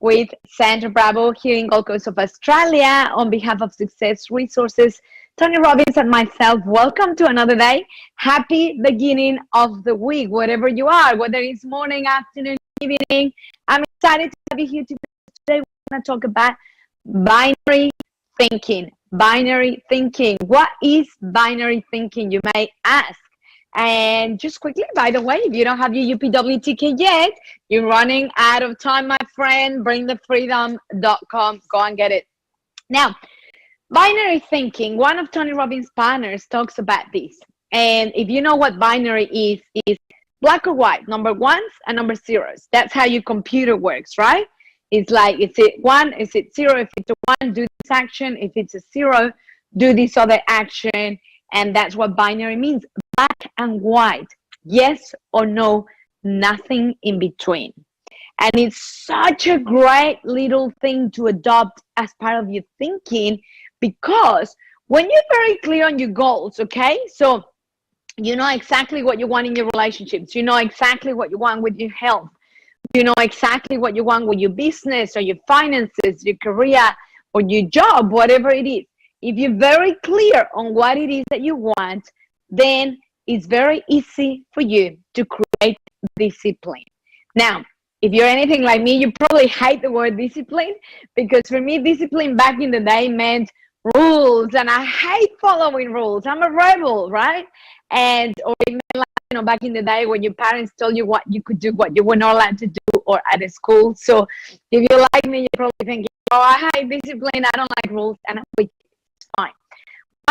with Sandra Bravo here in Gold Coast of Australia on behalf of Success Resources. Tony Robbins and myself, welcome to another day. Happy beginning of the week, wherever you are, whether it's morning, afternoon, evening. I'm excited to have you here today. Today we're going to talk about binary thinking. Binary thinking. What is binary thinking, you may ask? And just quickly, by the way, if you don't have your UPW ticket yet, you're running out of time, my friend. Bringthefreedom.com. Go and get it. Now, binary thinking, one of Tony Robbins' partners talks about this. And if you know what binary is black or white, number ones and number zeros. That's how your computer works, right? It's like, is it one, is it zero? If it's a one, do this action. If it's a zero, do this other action. And that's what binary means, black and white, yes or no, nothing in between. And it's such a great little thing to adopt as part of your thinking, because when you're very clear on your goals, okay, so you know exactly what you want in your relationships, you know exactly what you want with your health, you know exactly what you want with your business or your finances, your career or your job, whatever it is. If you're very clear on what it is that you want, then it's very easy for you to create discipline. Now, if you're anything like me, you probably hate the word discipline, because for me, discipline back in the day meant rules, and I hate following rules. I'm a rebel, right? Or it meant like, back in the day when your parents told you what you could do, what you were not allowed to do, or at a school. So if you're like me, you're probably thinking, oh, I hate discipline, I don't like rules, and I'm fine.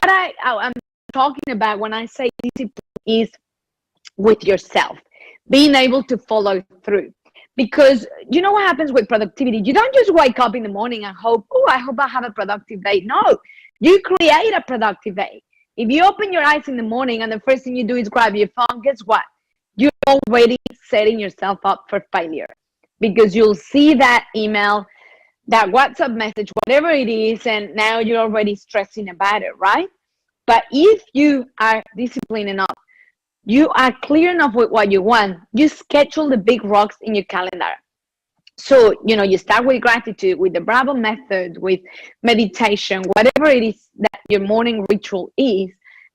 What I'm talking about when I say discipline is with yourself, being able to follow through. Because you know what happens with productivity? You don't just wake up in the morning and hope, oh, I hope I have a productive day. No, you create a productive day. If you open your eyes in the morning and the first thing you do is grab your phone, guess what? You're already setting yourself up for failure, because you'll see that email, that WhatsApp message, whatever it is, and now you're already stressing about it, right? But if you are disciplined enough, you are clear enough with what you want, you schedule the big rocks in your calendar. So, you start with gratitude, with the Bravo method, with meditation, whatever it is that your morning ritual is,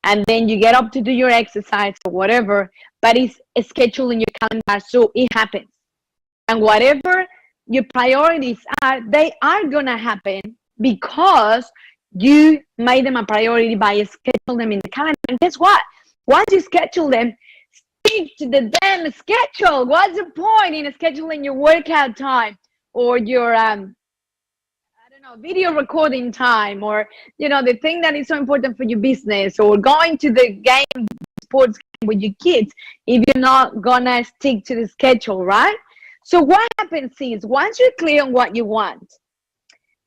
and then you get up to do your exercise or whatever, but it's scheduled in your calendar so it happens. And whatever your priorities are, they are gonna happen because you made them a priority by scheduling them in the calendar. And guess what? Once you schedule them, stick to the damn schedule. What's the point in scheduling your workout time or your video recording time, or the thing that is so important for your business, or going to the sports game with your kids, if you're not gonna stick to the schedule, right? So what happens is, once you're clear on what you want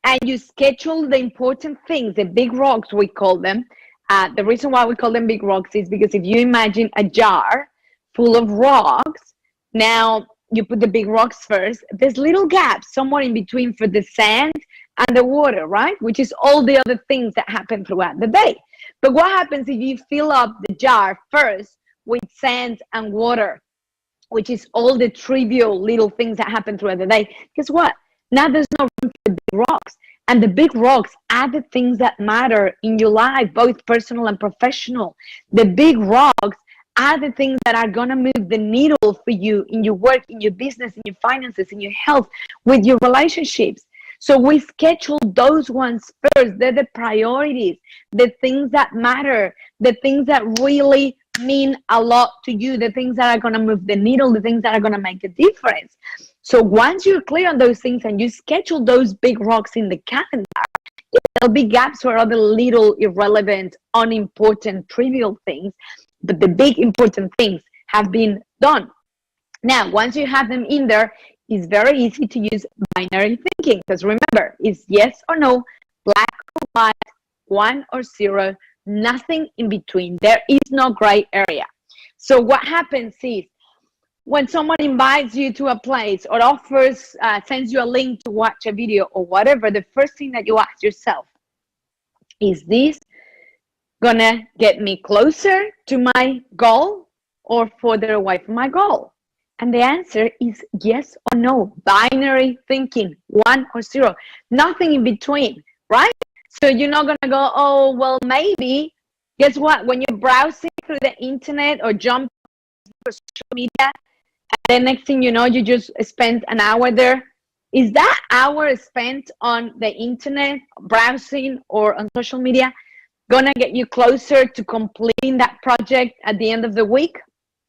and you schedule the important things, the big rocks we call them, the reason why we call them big rocks is because if you imagine a jar full of rocks, now you put the big rocks first, there's little gaps somewhere in between for the sand and the water, right? Which is all the other things that happen throughout the day. But what happens if you fill up the jar first with sand and water, which is all the trivial little things that happen throughout the day? Guess what? Now there's no room for the big rocks. And the big rocks are the things that matter in your life, both personal and professional. The big rocks are the things that are going to move the needle for you in your work, in your business, in your finances, in your health, with your relationships. So we schedule those ones first. They're the priorities, the things that matter, the things that really mean a lot to you, the things that are going to move the needle, the things that are going to make a difference. So once you're clear on those things and you schedule those big rocks in the calendar, there'll be gaps for other little irrelevant, unimportant, trivial things, but the big important things have been done. Now, once you have them in there, it's very easy to use binary thinking, because remember, it's yes or no, black or white, one or zero, nothing in between. There is no gray area. So what happens is, when someone invites you to a place or offers, sends you a link to watch a video or whatever, the first thing that you ask yourself, is this gonna get me closer to my goal or further away from my goal? And the answer is yes or no. Binary thinking, 1 or 0. Nothing in between, right? So you're not going to go, oh, well, maybe. Guess what? When you're browsing through the internet or jump to social media, and then next thing you know, you just spent an hour there. Is that hour spent on the internet, browsing, or on social media gonna get you closer to completing that project at the end of the week?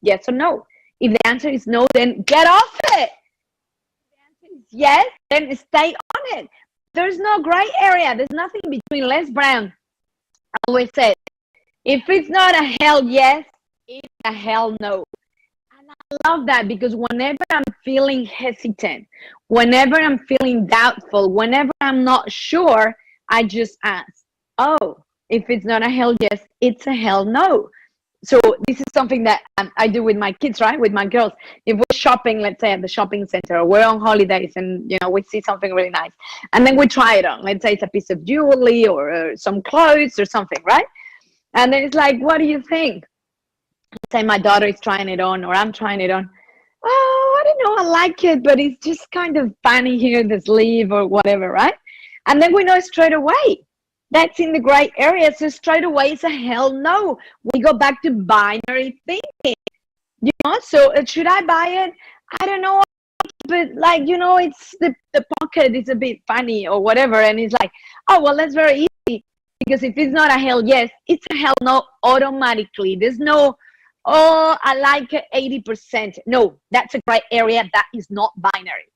Yes or no? If the answer is no, then get off it. If the answer is yes, then stay on it. There's no gray area. There's nothing between. Les Brown always said, if it's not a hell yes, it's a hell no. And I love that, because whenever I'm feeling hesitant, whenever I'm feeling doubtful, whenever I'm not sure, I just ask, oh, if it's not a hell yes, it's a hell no. So this is something that I do with my kids, right? With my girls. If we're shopping, let's say at the shopping center, or we're on holidays and, you know, we see something really nice, and then we try it on. Let's say it's a piece of jewelry or some clothes or something, right? And then it's like, what do you think? Let's say my daughter is trying it on, or I'm trying it on. Oh, I don't know, I like it, but it's just kind of funny here, the sleeve or whatever, right? And then we know straight away that's in the gray area. So straight away it's a hell no. We go back to binary thinking, you know. So should I buy it? I don't know, but like, you know, it's the pocket is a bit funny or whatever, and it's like, oh well, that's very easy, because if it's not a hell yes, it's a hell no automatically. There's no, oh, I like it 80%. No, that's a gray area. That is not binary.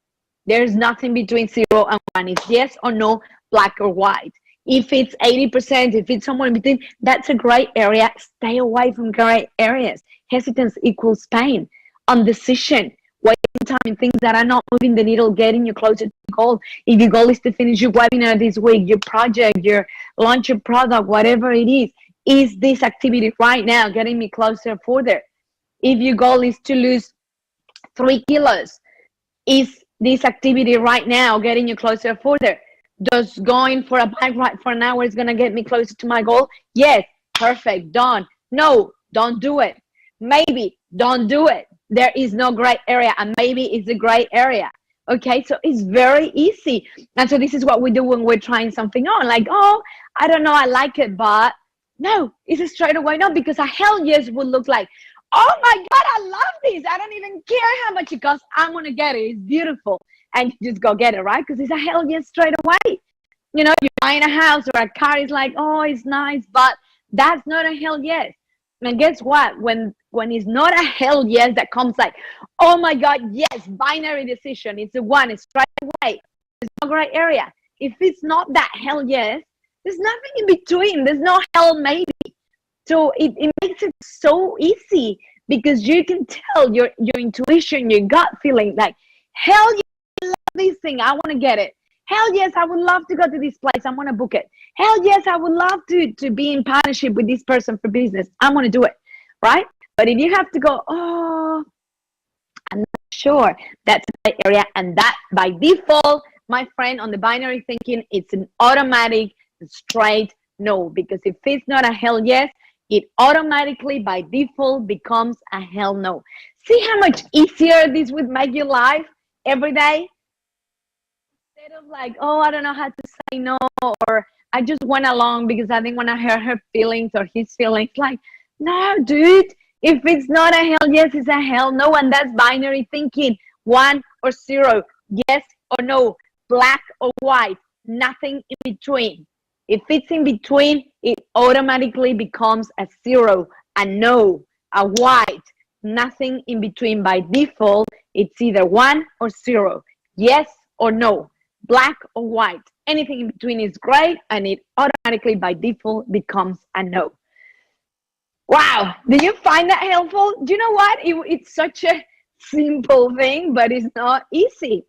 There's nothing between 0 and 1. It's yes or no, black or white. If it's 80%, if it's somewhere in between, that's a gray area. Stay away from gray areas. Hesitance equals pain. Indecision, wasting time in things that are not moving the needle, getting you closer to the goal. If your goal is to finish your webinar this week, your project, your launch your product, whatever it is this activity right now getting me closer further? If your goal is to lose 3 kilos, is this activity right now getting you closer further? Does going for a bike ride for an hour is going to get me closer to my goal? Yes, perfect, done. No, don't do it. Maybe, don't do it. There is no gray area, and maybe it's a gray area. Okay, so it's very easy. And so this is what we do when we're trying something on. Like, oh, I don't know, I like it, but no, it's a straight away no, because a hell yes would look like, oh my God, I love this. I don't even care how much it costs. I'm going to get it. It's beautiful. And you just go get it, right? Because it's a hell yes straight away. You know, you're buying a house or a car, it's like, oh, it's nice, but that's not a hell yes. And guess what? When it's not a hell yes, that comes like, oh my God, yes, binary decision. It's a 1, it's straight away. There's no gray area. If it's not that hell yes, there's nothing in between. There's no hell maybe. So it makes it so easy, because you can tell your intuition, your gut feeling, like, hell yes, I love this thing. I want to get it. Hell yes, I would love to go to this place. I want to book it. Hell yes, I would love to be in partnership with this person for business. I want to do it, right? But if you have to go, oh, I'm not sure, that's the area. And that by default, my friend, on the binary thinking, it's an automatic straight no. Because if it's not a hell yes, it automatically by default becomes a hell no. See how much easier this would make your life every day? Instead of like, oh, I don't know how to say no, or I just went along because I didn't want to hurt her feelings or his feelings. Like, no, dude, if it's not a hell yes, it's a hell no. And that's binary thinking, 1 or 0, yes or no, black or white, nothing in between. If it's in between, it automatically becomes a 0, a no, a white, nothing in between. By default, it's either 1 or 0, yes or no, black or white. Anything in between is gray, and it automatically by default becomes a no. Wow, do you find that helpful? Do you know what? It's such a simple thing, but it's not easy.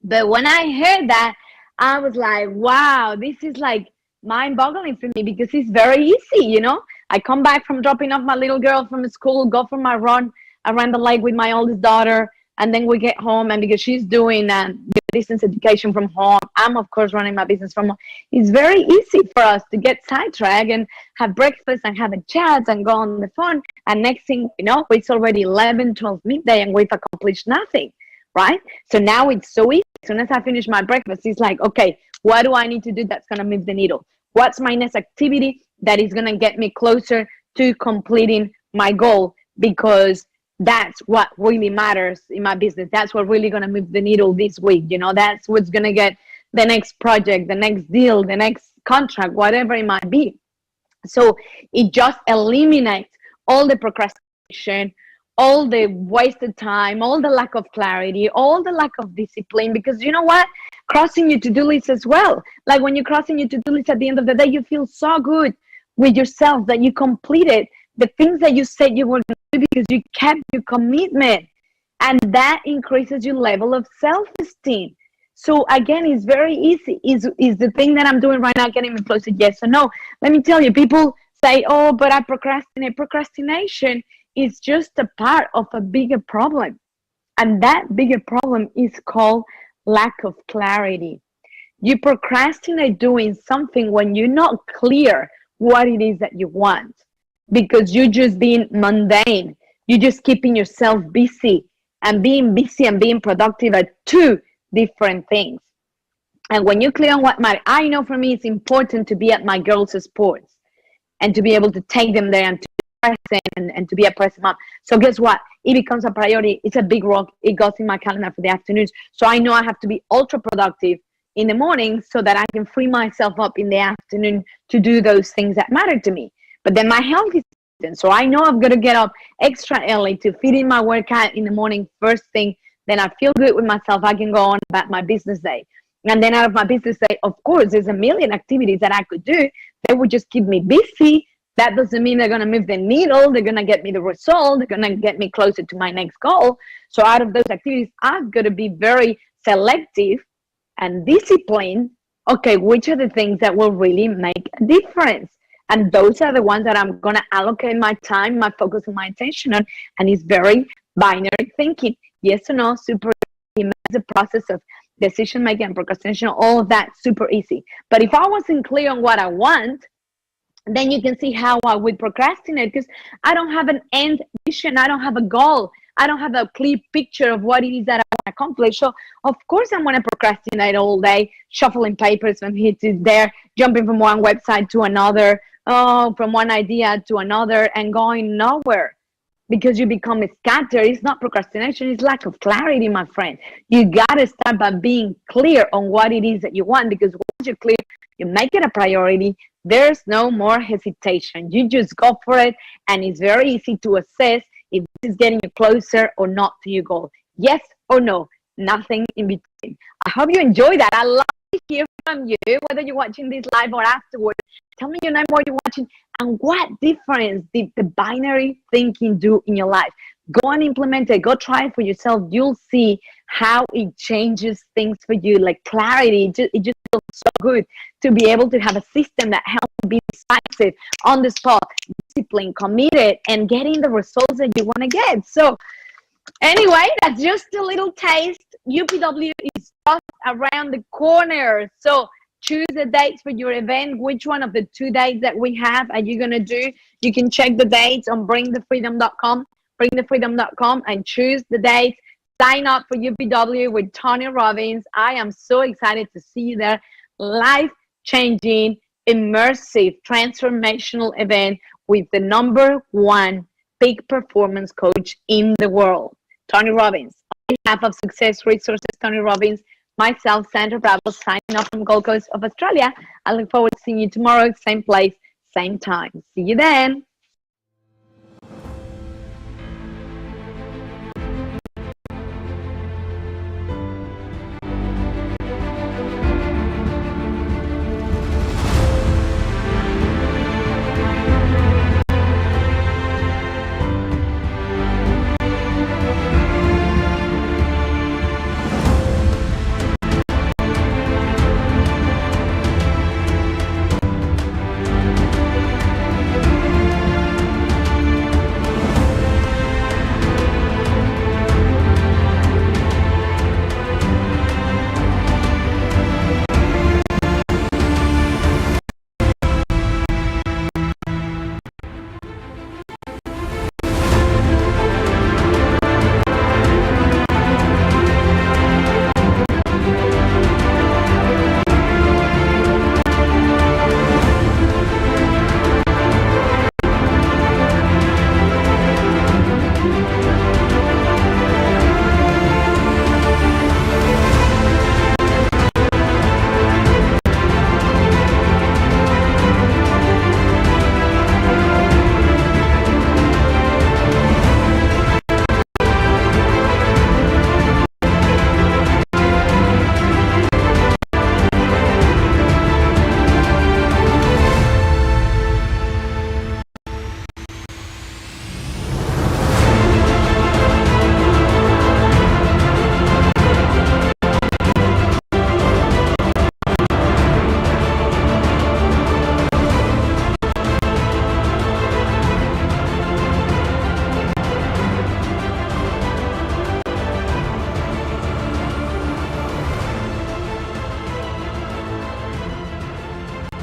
But when I heard that, I was like, wow, this is like mind-boggling for me, because it's very easy, you know. I come back from dropping off my little girl from school, go for my run around the lake with my oldest daughter, And then we get home, and because she's doing distance education from home, I'm of course running my business from home. It's very easy for us to get sidetracked and have breakfast and have a chat and go on the phone. And next thing you know, it's already 11, 12 midday and we've accomplished nothing, right? So now it's so easy. As soon as I finish my breakfast, it's like, okay, what do I need to do that's going to move the needle? What's my next activity that is going to get me closer to completing my goal? Because that's what really matters in my business. That's what really going to move the needle this week. You know, that's what's going to get the next project, the next deal, the next contract, whatever it might be. So it just eliminates all the procrastination, all the wasted time, all the lack of clarity, all the lack of discipline. Because you know what? Crossing your to-do list as well. Like when you're crossing your to-do list at the end of the day, you feel so good with yourself that you completed the things that you said you were going to do because you kept your commitment. And that increases your level of self-esteem. So again, it's very easy. Is the thing that I'm doing right now getting me closer, yes or no? Let me tell you, people say, oh, but I procrastinate. Procrastination is just a part of a bigger problem. And that bigger problem is called lack of clarity. You procrastinate doing something when you're not clear what it is that you want, because you're just being mundane. You're just keeping yourself busy, and being busy and being productive are two different things. And when you're clear on what matters, I know for me it's important to be at my girls' sports and to be able to take them there and to be present and to be a present mom. So guess what? It becomes a priority. It's a big rock. It goes in my calendar for the afternoons. So I know I have to be ultra productive in the morning so that I can free myself up in the afternoon to do those things that matter to me. But then my health is important. So I know I've got to get up extra early to fit in my workout in the morning first thing. Then I feel good with myself. I can go on about my business day. And then out of my business day, of course, there's a million activities that I could do. They would just keep me busy. That doesn't mean they're going to move the needle. They're going to get me the result. They're going to get me closer to my next goal. So out of those activities, I've got to be very selective and disciplined. Okay, which are the things that will really make a difference? And those are the ones that I'm going to allocate my time, my focus, and my attention on. And it's very binary thinking. Yes or no, super easy. It's a process of decision making and procrastination, all of that, super easy. But if I wasn't clear on what I want, then you can see how I would procrastinate, because I don't have an end vision. I don't have a goal. I don't have a clear picture of what it is that I want to accomplish. So of course I'm going to procrastinate all day, shuffling papers from here to there, jumping from one website to another, from one idea to another, and going nowhere, because you become scattered. It's not procrastination, it's lack of clarity, my friend. You got to start by being clear on what it is that you want, because once you're clear, you make it a priority. There's no more hesitation. You just go for it, and it's very easy to assess if this is getting you closer or not to your goal. Yes or no, nothing in between. I hope you enjoy that. I love to hear from you, whether you're watching this live or afterwards. Tell me your name, what you're watching, and what difference did the binary thinking do in your life. Go and implement it. Go try it for yourself. You'll see how it changes things for you. Like clarity, it just feels so good to be able to have a system that helps you be decisive, on the spot, disciplined, committed, and getting the results that you want to get. So anyway, that's just a little taste. UPW is just around the corner. So choose the dates for your event. Which one of the 2 dates that we have are you going to do? You can check the dates on bringthefreedom.com, and choose the dates. Sign up for UPW with Tony Robbins. I am so excited to see you there. Life-changing, immersive, transformational event with the #1 peak performance coach in the world, Tony Robbins. On behalf of Success Resources, Tony Robbins, myself, Sandra Bravo, signing off from Gold Coast of Australia. I look forward to seeing you tomorrow, same place, same time. See you then.